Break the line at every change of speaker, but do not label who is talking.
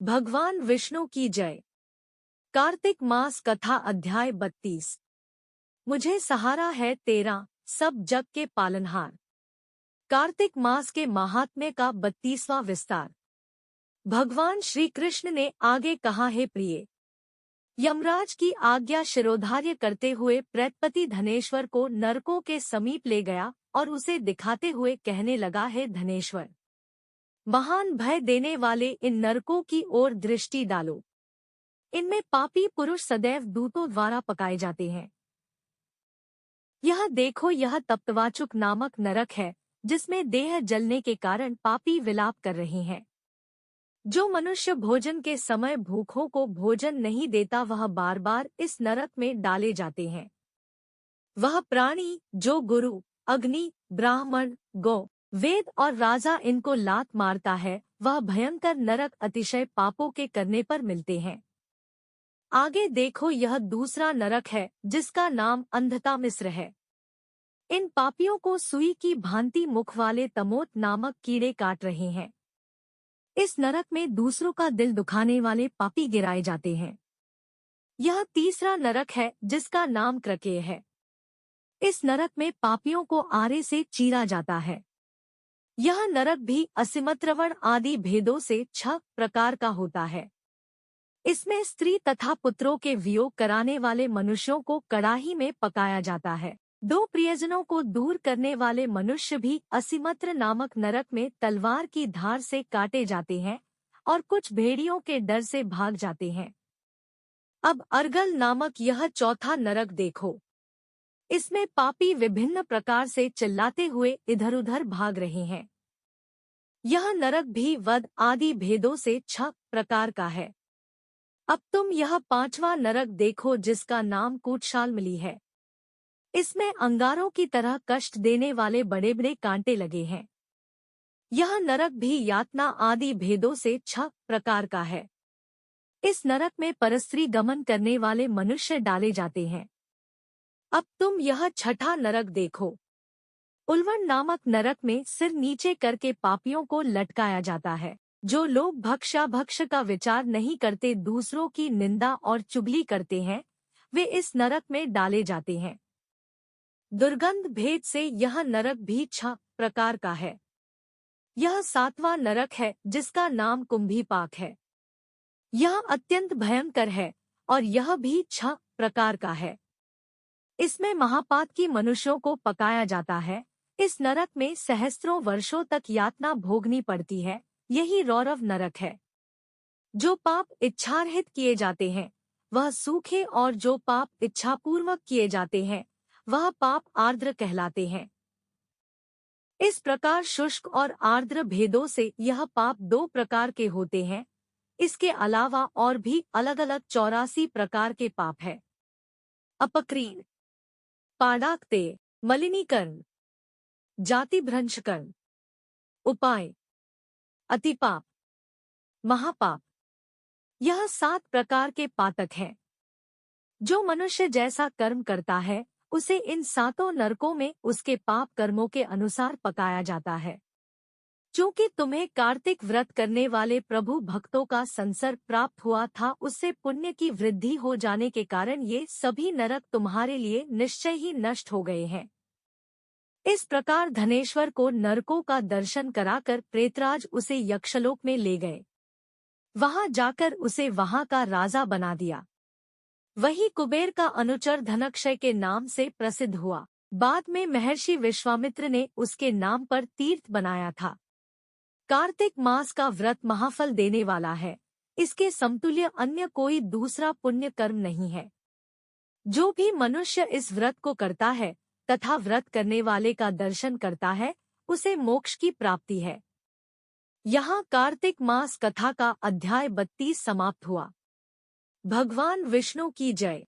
भगवान विष्णु की जय। कार्तिक मास कथा अध्याय 32। मुझे सहारा है तेरा, सब जग के पालनहार। कार्तिक मास के महात्म्य का 32वां विस्तार। भगवान श्री कृष्ण ने आगे कहा, है प्रिय, यमराज की आज्ञा शिरोधार्य करते हुए प्रतपति धनेश्वर को नरकों के समीप ले गया और उसे दिखाते हुए कहने लगा, है धनेश्वर, महान भय देने वाले इन नरकों की ओर दृष्टि डालो। इनमें पापी पुरुष सदैव दूतों द्वारा पकाए जाते हैं। यह देखो, यह तप्तवाचुक नामक नरक है, जिसमें देह जलने के कारण पापी विलाप कर रहे हैं। जो मनुष्य भोजन के समय भूखों को भोजन नहीं देता, वह बार बार इस नरक में डाले जाते हैं। वह प्राणी जो गुरु, अग्नि, ब्राह्मण, गौ, वेद और राजा इनको लात मारता है, वह भयंकर नरक अतिशय पापों के करने पर मिलते हैं। आगे देखो, यह दूसरा नरक है, जिसका नाम अंधता मिस्र है। इन पापियों को सुई की भांति मुख वाले तमोत नामक कीड़े काट रहे हैं। इस नरक में दूसरों का दिल दुखाने वाले पापी गिराए जाते हैं। यह तीसरा नरक है, जिसका नाम क्रकेय है। इस नरक में पापियों को आरे से चीरा जाता है। यह नरक भी असिमत्रवण आदि भेदों से 6 प्रकार का होता है। इसमें स्त्री तथा पुत्रों के वियोग कराने वाले मनुष्यों को कड़ाही में पकाया जाता है। 2 प्रियजनों को दूर करने वाले मनुष्य भी असिमत्र नामक नरक में तलवार की धार से काटे जाते हैं और कुछ भेड़ियों के डर से भाग जाते हैं। अब अर्गल नामक यह चौथा नरक देखो। इसमें पापी विभिन्न प्रकार से चिल्लाते हुए इधर उधर भाग रहे हैं। यह नरक भी वध आदि भेदों से 6 प्रकार का है। अब तुम यह 5वां नरक देखो, जिसका नाम कूटशालमली है। इसमें अंगारों की तरह कष्ट देने वाले बड़े बड़े कांटे लगे हैं। यह नरक भी यातना आदि भेदों से 6 प्रकार का है। इस नरक में परस्त्री गमन करने वाले मनुष्य डाले जाते हैं। अब तुम यह 6ठा नरक देखो। उल्वण नामक नरक में सिर नीचे करके पापियों को लटकाया जाता है। जो लोग भक्ष का विचार नहीं करते, दूसरों की निंदा और चुगली करते हैं, वे इस नरक में डाले जाते हैं। दुर्गंध भेद से यह नरक भी 6 प्रकार का है। यह 7वां नरक है, जिसका नाम कुंभीपाक है। यह अत्यंत भयंकर है और यह भी 6 प्रकार का है। इसमें महापातकी मनुष्यों को पकाया जाता है। इस नरक में सहस्त्रों वर्षों तक यातना भोगनी पड़ती है। यही रौरव नरक है। जो पाप इच्छारहित किए जाते हैं वह सूखे, और जो पाप इच्छापूर्वक किए जाते हैं वह पाप आर्द्र कहलाते हैं। इस प्रकार शुष्क और आर्द्र भेदों से यह पाप 2 प्रकार के होते हैं। इसके अलावा और भी अलग अलग 84 प्रकार के पाप है। अपक्रीण, पाडाक्ते, मलिनीकरण, जातिभ्रंशकरण, उपाय, अतिपाप, महापाप, यह 7 प्रकार के पातक हैं। जो मनुष्य जैसा कर्म करता है, उसे इन 7 नरकों में उसके पाप कर्मों के अनुसार पकाया जाता है। चूंकि तुम्हें कार्तिक व्रत करने वाले प्रभु भक्तों का संसर्ग प्राप्त हुआ था, उससे पुण्य की वृद्धि हो जाने के कारण ये सभी नरक तुम्हारे लिए निश्चय ही नष्ट हो गए हैं। इस प्रकार धनेश्वर को नरकों का दर्शन कराकर प्रेतराज उसे यक्षलोक में ले गए। वहां जाकर उसे वहां का राजा बना दिया। वही कुबेर का अनुचर धनक्षय के नाम से प्रसिद्ध हुआ। बाद में महर्षि विश्वामित्र ने उसके नाम पर तीर्थ बनाया था। कार्तिक मास का व्रत महाफल देने वाला है। इसके समतुल्य अन्य कोई दूसरा पुण्य कर्म नहीं है। जो भी मनुष्य इस व्रत को करता है तथा व्रत करने वाले का दर्शन करता है, उसे मोक्ष की प्राप्ति है। यहाँ कार्तिक मास कथा का अध्याय 32 समाप्त हुआ। भगवान विष्णु की जय।